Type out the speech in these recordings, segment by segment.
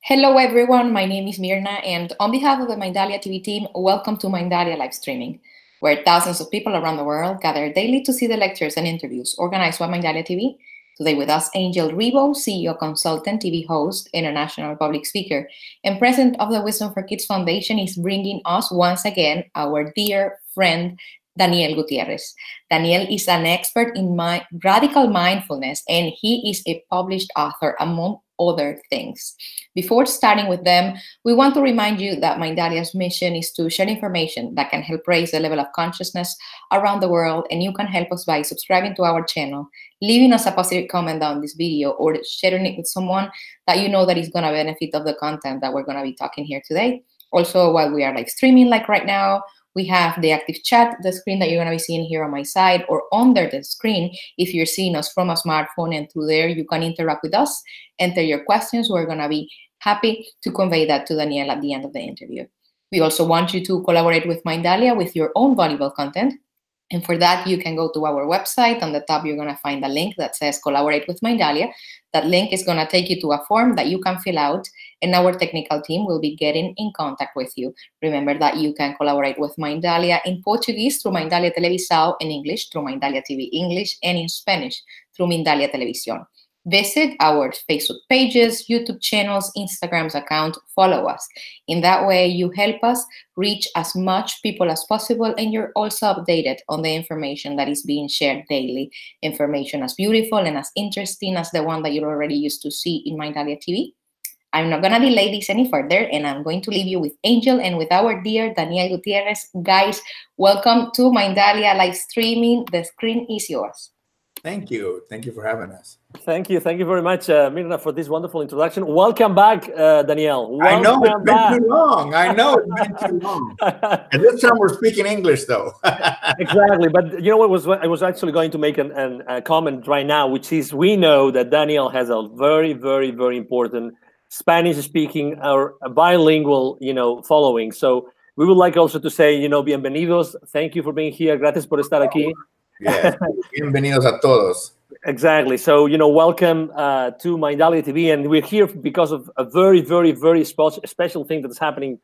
Hello everyone, my name is Mirna, and on behalf of the Mindalia TV team, welcome to Mindalia live streaming, where thousands of people around the world gather daily to see the lectures and interviews organized by Mindalia TV. Today with us, Angel Ribo, CEO consultant, TV host, international public speaker, and president of the Wisdom for Kids Foundation, is bringing us once again our dear friend, Daniel Gutierrez. Daniel is an expert in radical mindfulness, and he is a published author, among other things. Before starting with them, we want to remind you that Mindalia's mission is to share information that can help raise the level of consciousness around the world, and you can help us by subscribing to our channel, leaving us a positive comment on this video, or sharing it with someone that you know that is going to benefit of the content that we're going to be talking here today. Also, while we are live streaming like right now, we have the active chat, the screen that you're going to be seeing here on my side or under the screen. If you're seeing us from a smartphone, and through there, you can interact with us, enter your questions. We're going to be happy to convey that to Daniel at the end of the interview. We also want you to collaborate with Mindalia with your own valuable content. And for that, you can go to our website. On the top, you're going to find a link that says Collaborate with Mindalia. That link is going to take you to a form that you can fill out, and our technical team will be getting in contact with you. Remember that you can collaborate with Mindalia in Portuguese through Mindalia Televisão, in English through Mindalia TV English, and in Spanish through Mindalia Televisión. Visit our Facebook pages, YouTube channels, Instagram's account, follow us. In that way, you help us reach as much people as possible, and you're also updated on the information that is being shared daily. Information as beautiful and as interesting as the one that you're already used to see in Mindalia TV. I'm not going to delay this any further, and I'm going to leave you with Angel and with our dear Daniel Gutierrez. Guys, welcome to Mindalia live streaming. The screen is yours. Thank you. Thank you for having us. Thank you. Thank you very much, Mirna, for this wonderful introduction. Welcome back, Daniel. Welcome I know it's been back. too long. I know it's been too long. And this time we're speaking English, though. Exactly. But you know what? I was actually going to make a comment right now, which is we know that Daniel has a very, very, very important Spanish-speaking or bilingual, following. So we would like also to say, bienvenidos. Thank you for being here. Gracias por estar aquí. Yeah. Bienvenidos a todos. Exactly. So, welcome to Mindalia TV. And we're here because of a very, very, very special thing that's happening,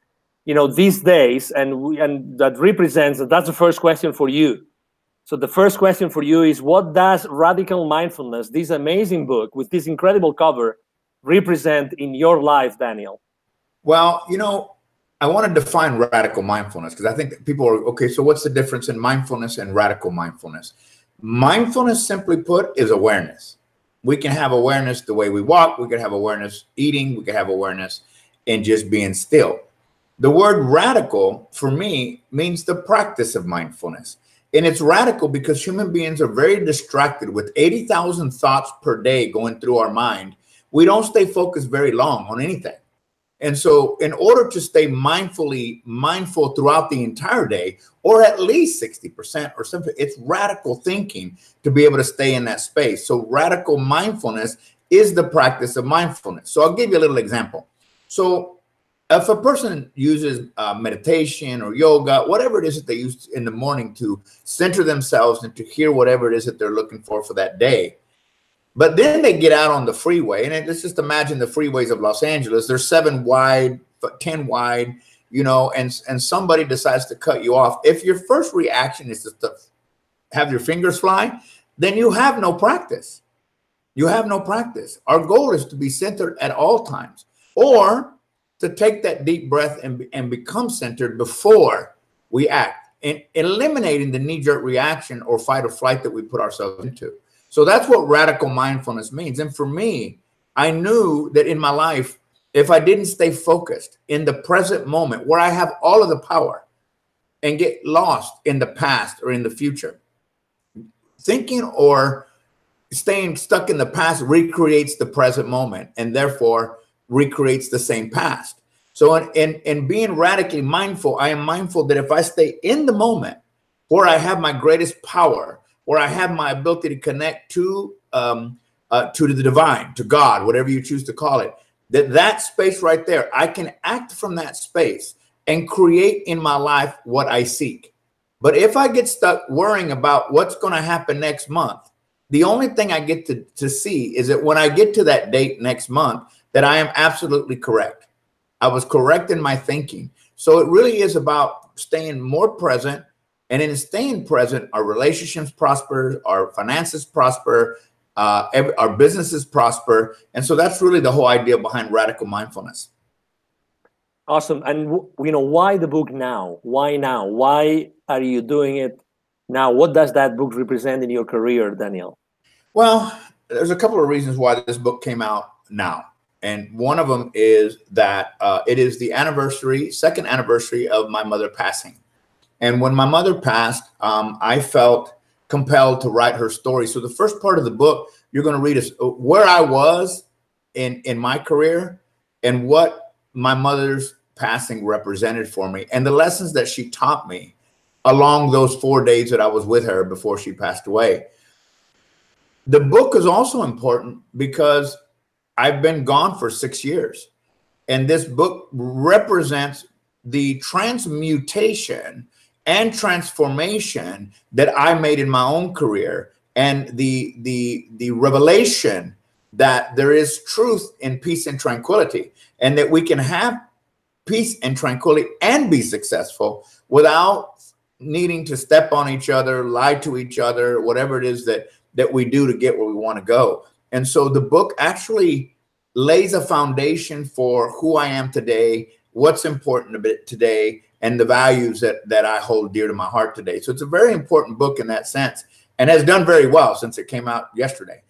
these days. And that represents, that's the first question for you. So the first question for you is, what does Radical Mindfulness, this amazing book with this incredible cover, represent in your life, Daniel? Well, I want to define radical mindfulness, because I think that people are, okay, so what's the difference in mindfulness and radical mindfulness? Mindfulness, simply put, is awareness. We can have awareness the way we walk. We can have awareness eating. We can have awareness in just being still. The word radical, for me, means the practice of mindfulness. And it's radical because human beings are very distracted with 80,000 thoughts per day going through our mind. We don't stay focused very long on anything. And so in order to stay mindful throughout the entire day, or at least 60% or something, it's radical thinking to be able to stay in that space. So radical mindfulness is the practice of mindfulness. So I'll give you a little example. So if a person uses meditation or yoga, whatever it is that they use in the morning to center themselves and to hear whatever it is that they're looking for that day, but then they get out on the freeway, and let's just imagine the freeways of Los Angeles. They're 7 wide, 10 wide, and somebody decides to cut you off. If your first reaction is to have your fingers fly, then you have no practice. You have no practice. Our goal is to be centered at all times, or to take that deep breath and become centered before we act, and eliminating the knee-jerk reaction or fight or flight that we put ourselves into. So that's what radical mindfulness means. And for me, I knew that in my life, if I didn't stay focused in the present moment where I have all of the power and get lost in the past or in the future, thinking or staying stuck in the past recreates the present moment and therefore recreates the same past. So in being radically mindful, I am mindful that if I stay in the moment where I have my greatest power, where I have my ability to connect to the divine, to God, whatever you choose to call it, that space right there, I can act from that space and create in my life what I seek. But if I get stuck worrying about what's going to happen next month, the only thing I get to see is that when I get to that date next month, that I am absolutely correct. I was correct in my thinking. So it really is about staying more present. And in staying present, our relationships prosper, our finances prosper, our businesses prosper. And so that's really the whole idea behind radical mindfulness. Awesome. And why the book now? Why now? Why are you doing it now? What does that book represent in your career, Daniel? Well, there's a couple of reasons why this book came out now. And one of them is that it is the second anniversary of my mother passing. And when my mother passed, I felt compelled to write her story. So the first part of the book you're going to read is where I was in my career and what my mother's passing represented for me and the lessons that she taught me along those 4 days that I was with her before she passed away. The book is also important because I've been gone for 6 years. And this book represents the transmutation and transformation that I made in my own career and the revelation that there is truth in peace and tranquility, and that we can have peace and tranquility and be successful without needing to step on each other, lie to each other, whatever it is that we do to get where we want to go. And so the book actually lays a foundation for who I am today, what's important a bit today, and the values that I hold dear to my heart today. So it's a very important book in that sense, and has done very well since it came out yesterday.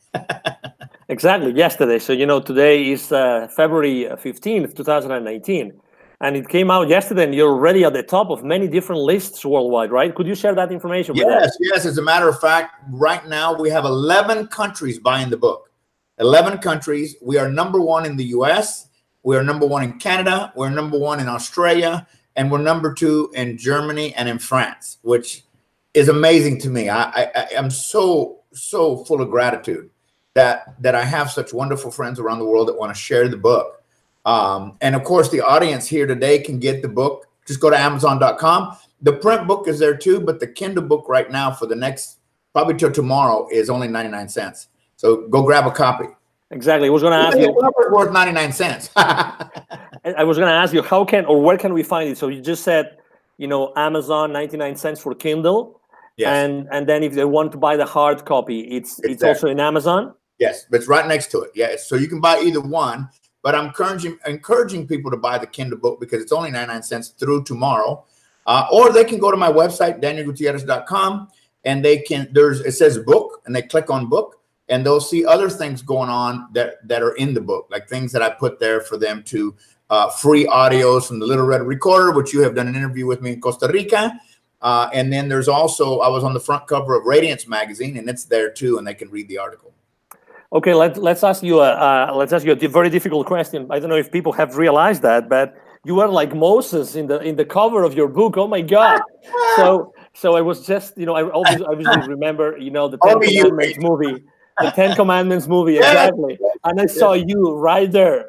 Exactly, yesterday. So, today is February 15th, 2019. And it came out yesterday, and you're already at the top of many different lists worldwide, right? Could you share that information with us? Yes. As a matter of fact, right now we have 11 countries buying the book. 11 countries. We are #1 in the US. We are #1 in Canada. We're #1 in Australia. And we're #2 in Germany and in France, which is amazing to me. I'm so full of gratitude that I have such wonderful friends around the world that want to share the book. And of course, the audience here today can get the book. Just go to Amazon.com. The print book is there too, but the Kindle book right now for the next, probably till tomorrow, is only 99 cents. So go grab a copy. Exactly. I was going to ask you. It's worth 99 cents. I was going to ask you, where can we find it? So you just said, Amazon, 99 cents for Kindle. Yes. And then if they want to buy the hard copy, it's also in Amazon? Yes, but it's right next to it. Yes. So you can buy either one, but I'm encouraging people to buy the Kindle book because it's only 99 cents through tomorrow. Or they can go to my website, danielgutierrez.com, and it says book, and they click on book, and they'll see other things going on that are in the book, like things that I put there for them to free audios from the Little Red Recorder, which you have done an interview with me in Costa Rica. And then there's also, I was on the front cover of Radiance magazine, and it's there too, and they can read the article. Okay, let's ask you a very difficult question. I don't know if people have realized that, but you were like Moses in the cover of your book. Oh my God! So I was just, I obviously remember, the Ten Commandments movie. The Ten Commandments movie, exactly. And I saw you right there.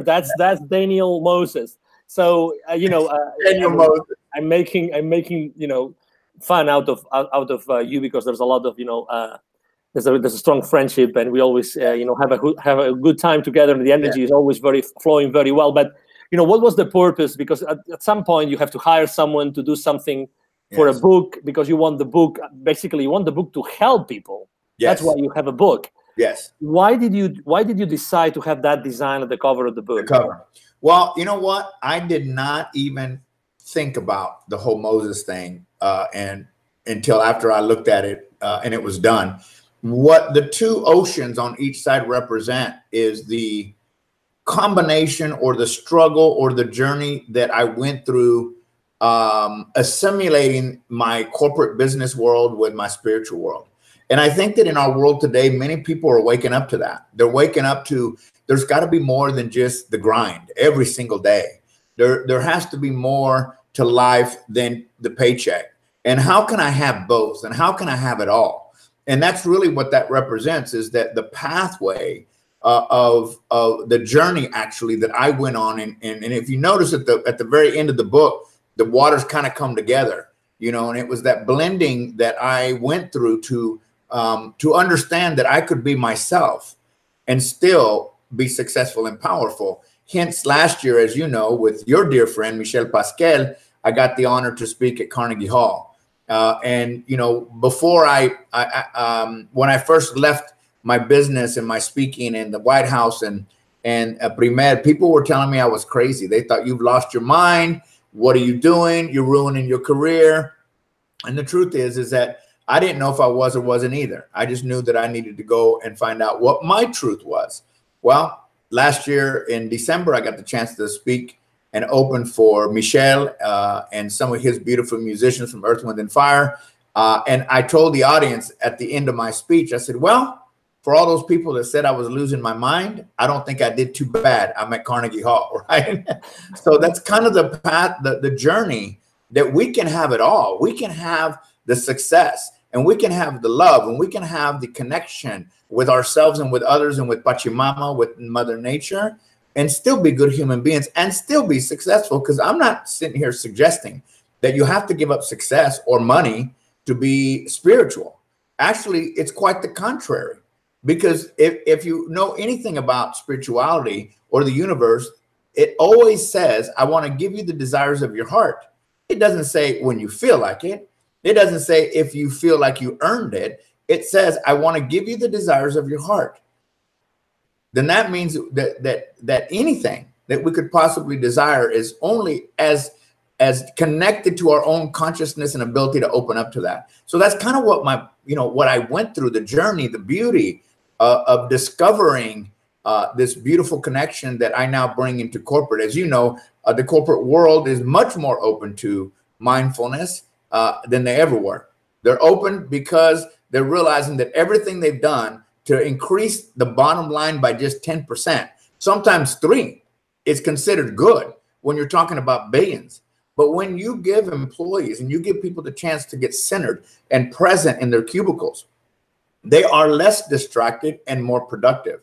That's Daniel Moses. So Daniel Moses. I'm making fun out of you because there's a lot of there's a strong friendship, and we always have a good time together, and the energy is always flowing very well. But what was the purpose? Because at some point you have to hire someone to do something for a book, because you want the book to help people. Yes. That's why you have a book. Yes. Why did you decide to have that design at the cover of the book? The cover. Well, you know what? I did not even think about the whole Moses thing and until after I looked at it and it was done. What the two oceans on each side represent is the combination or the struggle or the journey that I went through assimilating my corporate business world with my spiritual world. And I think that in our world today, many people are waking up to that. They're waking up to, there's got to be more than just the grind every single day. There has to be more to life than the paycheck. And how can I have both? And how can I have it all? And that's really what that represents, is that the pathway of the journey actually that I went on. And if you notice at the very end of the book, the waters kind of come together, and it was that blending that I went through to understand that I could be myself and still be successful and powerful. Hence, last year, as you know, with your dear friend, Michel Pascal, I got the honor to speak at Carnegie Hall. And, you know, before when I first left my business and my speaking in the White House and Primed, people were telling me I was crazy. They thought, you've lost your mind. What are you doing? You're ruining your career. And the truth is that I didn't know if I was or wasn't either. I just knew that I needed to go and find out what my truth was. Well, last year in December, I got the chance to speak and open for Michel and some of his beautiful musicians from Earth, Wind, and Fire. And I told the audience at the end of my speech, I said, well, for all those people that said I was losing my mind, I don't think I did too bad. I'm at Carnegie Hall, right? So that's kind of the path, the journey that we can have it all. We can have the success, and we can have the love, and we can have the connection with ourselves and with others and with Pachamama, with Mother Nature, and still be good human beings and still be successful. Because I'm not sitting here suggesting that you have to give up success or money to be spiritual. Actually, it's quite the contrary. Because if you know anything about spirituality or the universe, it always says, I want to give you the desires of your heart. It doesn't say when you feel like it. It doesn't say if you feel like you earned it. It says, I want to give you the desires of your heart. Then that means that anything that we could possibly desire is only as connected to our own consciousness and ability to open up to that. So that's kind of what what I went through, the journey, the beauty of discovering this beautiful connection that I now bring into corporate. As you know, the corporate world is much more open to mindfulness than they ever were. They're open because they're realizing that everything they've done to increase the bottom line by just 10%, sometimes 3%, is considered good when you're talking about billions. But when you give employees and you give people the chance to get centered and present in their cubicles, they are less distracted and more productive.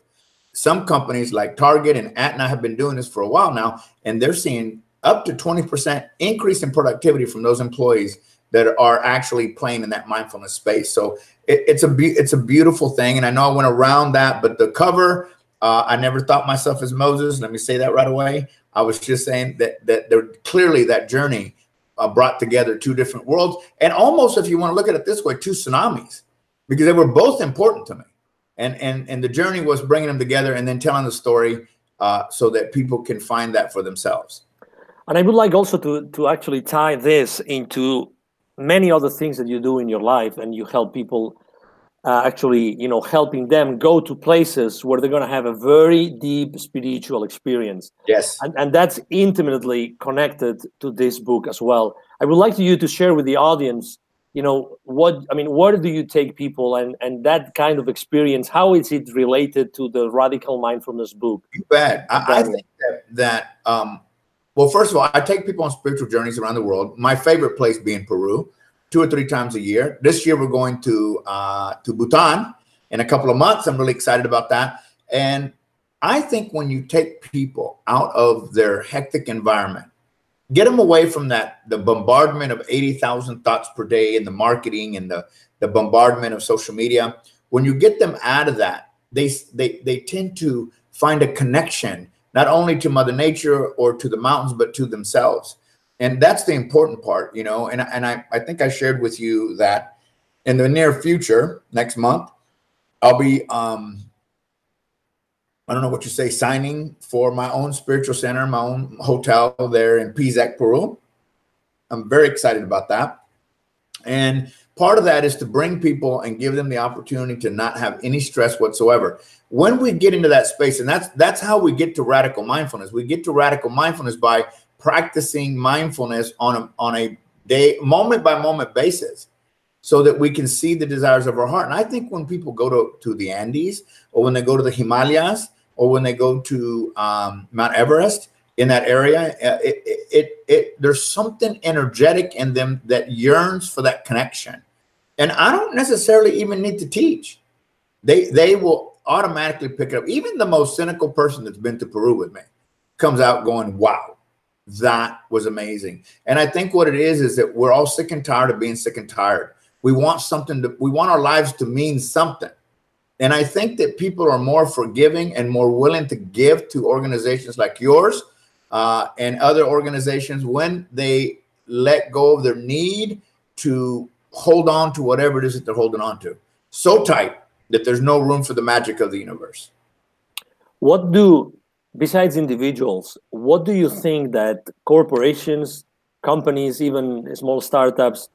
Some companies like Target and Aetna have been doing this for a while now, and they're seeing up to 20% increase in productivity from those employees that are actually playing in that mindfulness space. So it's a beautiful thing. And I know I went around that, but the cover, I never thought myself as Moses. Let me say that right away. I was just saying that there clearly that journey brought together 2 different worlds. And almost, if you want to look at it this way, 2 tsunamis, because they were both important to me. And the journey was bringing them together and then telling the story so that people can find that for themselves. And I would like also to actually tie this into many other things that you do in your life, and you help people actually, helping them go to places where they're going to have a very deep spiritual experience. Yes. And that's intimately connected to this book as well. I would like you to share with the audience, where do you take people and that kind of experience? How is it related to the Radical Mindfulness book? You bet. I think that well, first of all, I take people on spiritual journeys around the world. My favorite place being Peru, 2 or 3 times a year. This year we're going to Bhutan in a couple of months. I'm really excited about that. And I think when you take people out of their hectic environment, get them away from the bombardment of 80,000 thoughts per day and the marketing and the bombardment of social media. When you get them out of that, they tend to find a connection, not only to Mother Nature or to the mountains, but to themselves. And that's the important part, and I think I shared with you that in the near future, next month, I'll be, I don't know what you say, signing for my own spiritual center, my own hotel there in Pisac, Peru. I'm very excited about that. And part of that is to bring people and give them the opportunity to not have any stress whatsoever. When we get into that space, and that's how we get to radical mindfulness. We get to radical mindfulness by practicing mindfulness on a day, moment by moment basis, so that we can see the desires of our heart. And I think when people go to the Andes, or when they go to the Himalayas, or when they go to Mount Everest, in that area, there's something energetic in them that yearns for that connection. And I don't necessarily even need to teach. They will automatically pick it up. Even the most cynical person that's been to Peru with me comes out going, wow, that was amazing. And I think what it is that we're all sick and tired of being sick and tired. We want something we want our lives to mean something. And I think that people are more forgiving and more willing to give to organizations like yours and other organizations when they let go of their need to hold on to whatever it is that they're holding on to so tight that there's no room for the magic of the universe. Besides individuals, what do you think that corporations, companies, even small startups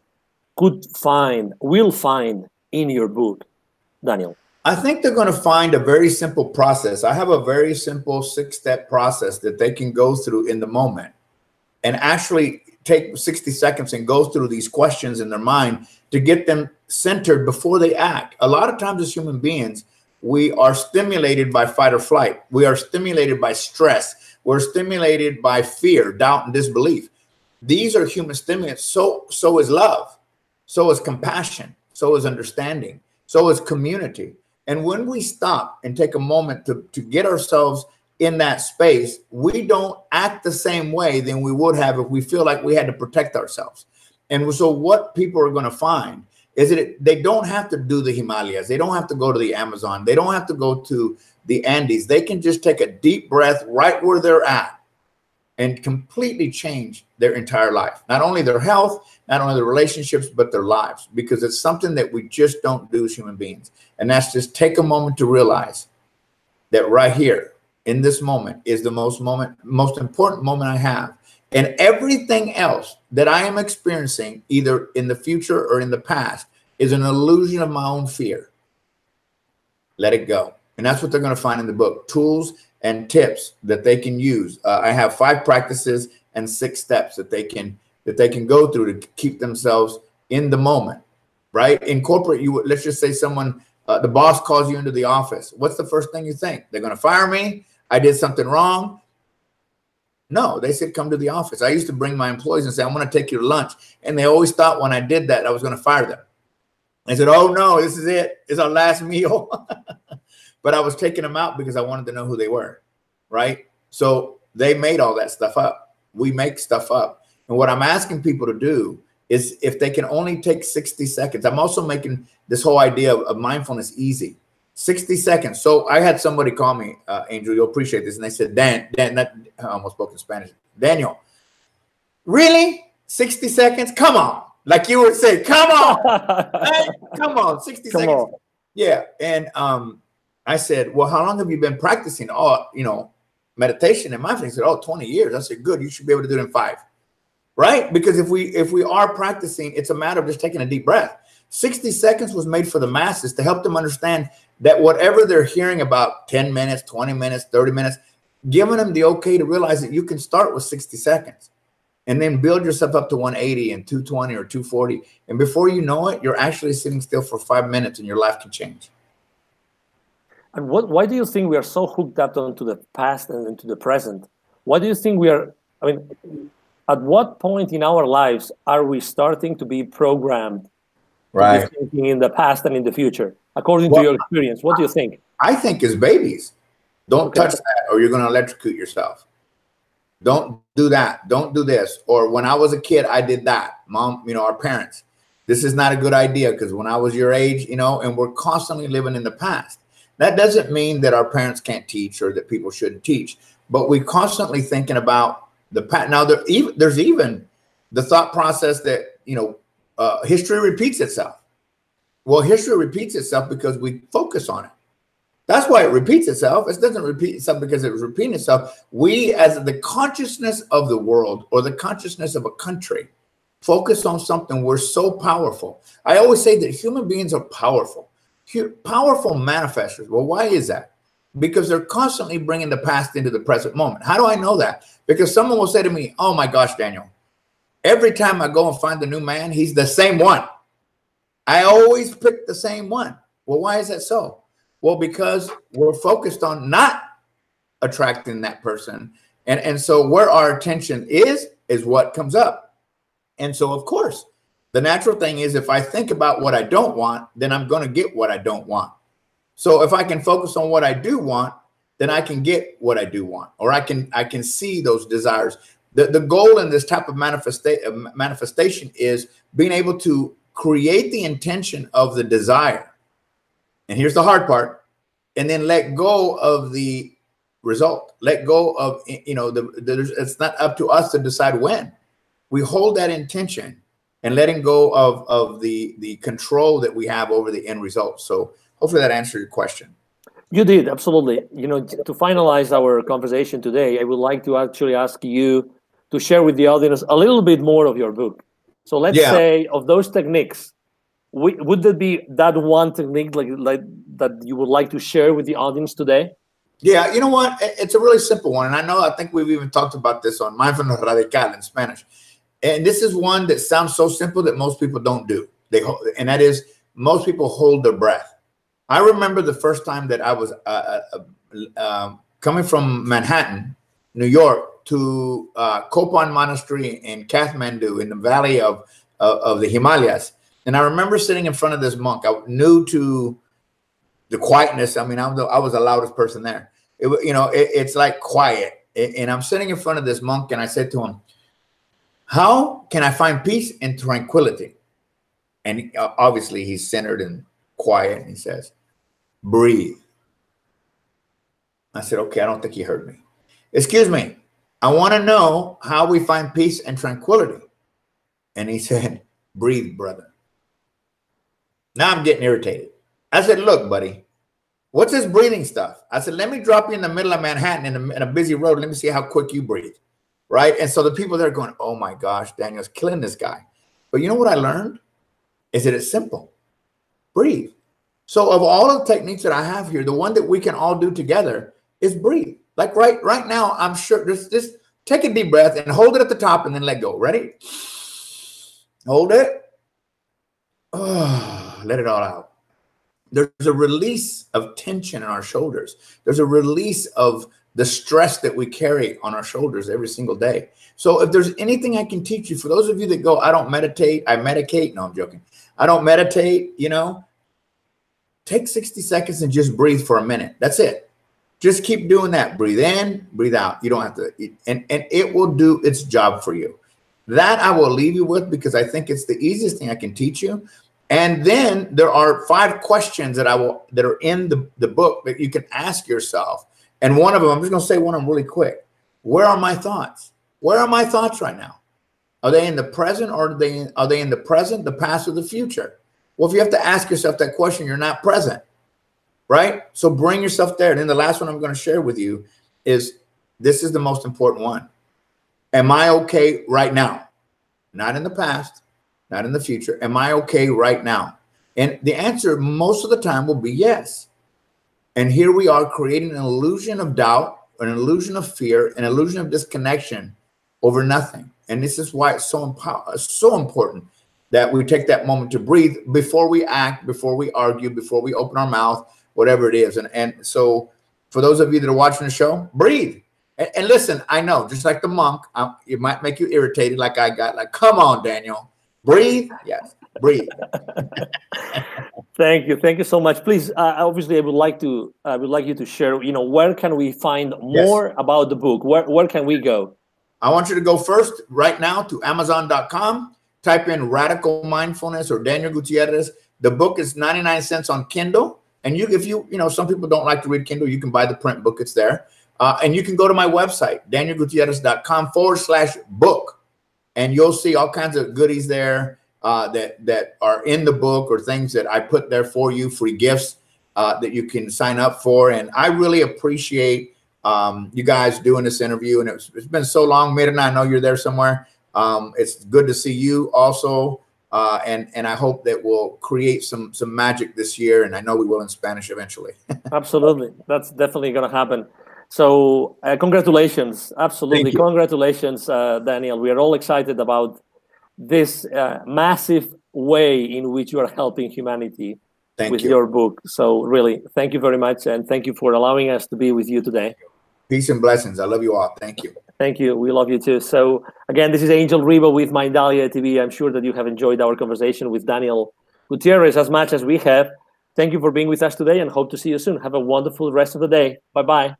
will find in your book, Daniel? I think they're going to find a very simple process. I have a very simple 6-step process that they can go through in the moment and actually take 60 seconds and go through these questions in their mind to get them centered before they act. A lot of times as human beings, we are stimulated by fight or flight. We are stimulated by stress. We're stimulated by fear, doubt, and disbelief. These are human stimulants. So is love. So is compassion. So is understanding. So is community. And when we stop and take a moment to get ourselves in that space, we don't act the same way than we would have if we feel like we had to protect ourselves. And so what people are going to find is that they don't have to do the Himalayas. They don't have to go to the Amazon. They don't have to go to the Andes. They can just take a deep breath right where they're at and completely change their entire life. Not only their health, not only their relationships, but their lives, because it's something that we just don't do as human beings. And that's just take a moment to realize that right here in this moment is the most important moment I have. And everything else that I am experiencing, either in the future or in the past, is an illusion of my own fear. Let it go. And that's what they're going to find in the book, tools and tips that they can use. I have 5 practices and 6 steps that they can go through to keep themselves in the moment, right? In corporate, let's just say someone, the boss calls you into the office. What's the first thing you think? They're going to fire me? I did something wrong? No, they said, come to the office. I used to bring my employees and say, I'm going to take you to lunch. And they always thought when I did that, I was going to fire them. I said, oh no, this is it. It's our last meal. But I was taking them out because I wanted to know who they were, right? So they made all that stuff up. We make stuff up. And what I'm asking people to do is if they can only take 60 seconds, I'm also making this whole idea of mindfulness easy. 60 seconds. So I had somebody call me, Angel, you'll appreciate this. And they said, Dan, I almost spoke in Spanish. Daniel, really? 60 seconds? Come on. Like you would say, come on. Hey, come on, 60 come seconds. On. Yeah. And I said, well, how long have you been practicing meditation and mindfulness? He said, 20 years. I said, good, you should be able to do it in 5. Right? Because if we are practicing, it's a matter of just taking a deep breath. 60 seconds was made for the masses to help them understand that whatever they're hearing about 10 minutes, 20 minutes, 30 minutes, giving them the okay to realize that you can start with 60 seconds and then build yourself up to 180 and 220 or 240. And before you know it, you're actually sitting still for 5 minutes and your life can change. And why do you think we are so hooked up onto the past and into the present? Why do you think we are, at what point in our lives are we starting to be programmed right, thinking in the past and in the future, according to your experience? What do you think? I think as babies, don't touch that or you're going to electrocute yourself. Don't do that. Don't do this. Or when I was a kid, I did that. Mom, our parents, this is not a good idea because when I was your age, and we're constantly living in the past. That doesn't mean that our parents can't teach or that people shouldn't teach, but we're constantly thinking about the past. Now, there's even the thought process that, history repeats itself. Well, history repeats itself because we focus on it. That's why it repeats itself. It doesn't repeat itself because it was repeating itself. We, as the consciousness of the world or the consciousness of a country, focus on something. We're so powerful. I always say that human beings are powerful. Powerful manifestors. Well, why is that? Because they're constantly bringing the past into the present moment. How do I know that? Because someone will say to me, oh my gosh, Daniel, every time I go and find the new man, he's the same one. I always pick the same one. Well, why is that so? Well, because we're focused on not attracting that person. And so where our attention is what comes up. And so, of course, the natural thing is if I think about what I don't want, then I'm going to get what I don't want. So if I can focus on what I do want, then I can get what I do want, or I can see those desires. The goal in this type of manifestation is being able to create the intention of the desire. And here's the hard part. and then let go of the result. Let go of, it's not up to us to decide when. We hold that intention and letting go of the control that we have over the end result. So hopefully that answered your question. You did, absolutely. To finalize our conversation today, I would like to actually ask you to share with the audience a little bit more of your book. So let's say of those techniques, would there be that one technique like that you would like to share with the audience today? Yeah, you know what? It's a really simple one. And I think we've even talked about this on Mindfulness Radical in Spanish. And this is one that sounds so simple that most people don't do. And that is, most people hold their breath. I remember the first time that I was coming from Manhattan, New York, to Kopan Monastery in Kathmandu in the valley of the Himalayas. And I remember sitting in front of this monk. I was new to the quietness. I mean, I was the loudest person there. It's like quiet. And I'm sitting in front of this monk, and I said to him, how can I find peace and tranquility? And obviously he's centered and quiet, and he says, breathe. I said, okay, I don't think he heard me. Excuse me, I want to know how we find peace and tranquility. And he said, breathe, brother. Now I'm getting irritated. I said, look, buddy, what's this breathing stuff? I said, let me drop you in the middle of Manhattan in a busy road. Let me see how quick you breathe. Right? And so the people there are going, oh my gosh, Daniel's killing this guy. But you know what I learned? Is that it's simple. Breathe. So of all of the techniques that I have here, the one that we can all do together is breathe. Like right now, I'm sure just take a deep breath and hold it at the top and then let go. Ready? Hold it. Oh, let it all out. There's a release of tension in our shoulders. There's a release of the stress that we carry on our shoulders every single day. So if there's anything I can teach you, for those of you that go, I don't meditate, I medicate. No, I'm joking. I don't meditate, take 60 seconds and just breathe for a minute. That's it. Just keep doing that. Breathe in, breathe out. You don't have to, and it will do its job for you. That I will leave you with, because I think it's the easiest thing I can teach you. And then there are 5 questions that are in the book that you can ask yourself. And one of them, I'm just going to say one of them really quick. Where are my thoughts? Where are my thoughts right now? Are they in the present, or are they in the present, the past, or the future? Well, if you have to ask yourself that question, you're not present, right? So bring yourself there. And then the last one I'm going to share with you is, this is the most important one. Am I okay right now? Not in the past, not in the future. Am I okay right now? And the answer most of the time will be yes. And here we are creating an illusion of doubt, an illusion of fear, an illusion of disconnection over nothing. And this is why it's so important that we take that moment to breathe before we act, before we argue, before we open our mouth, whatever it is. And so for those of you that are watching the show, breathe. And listen, I know, just like the monk, it might make you irritated like I got. Like, come on, Daniel. Breathe. Yes, breathe. Thank you so much. Please, obviously, I would like you to share. Where can we find more about the book? Where can we go? I want you to go first right now to Amazon.com. Type in Radical Mindfulness or Daniel Gutierrez. The book is 99 cents on Kindle. And if you some people don't like to read Kindle, you can buy the print book. It's there. And you can go to my website, danielgutierrez.com/book. And you'll see all kinds of goodies there that are in the book, or things that I put there for you, free gifts that you can sign up for. And I really appreciate you guys doing this interview. And it's been so long. Mirna, I know you're there somewhere. It's good to see you also. And I hope that we'll create some magic this year. And I know we will in Spanish eventually. Absolutely. That's definitely going to happen. So congratulations. Absolutely. Congratulations, Daniel. We are all excited about this massive way in which you are helping humanity with your book. So really, thank you very much. And thank you for allowing us to be with you today. Peace and blessings. I love you all. Thank you. Thank you. We love you too. So again, this is Angel Riva with Mindalia TV. I'm sure that you have enjoyed our conversation with Daniel Gutierrez as much as we have. Thank you for being with us today, and hope to see you soon. Have a wonderful rest of the day. Bye-bye.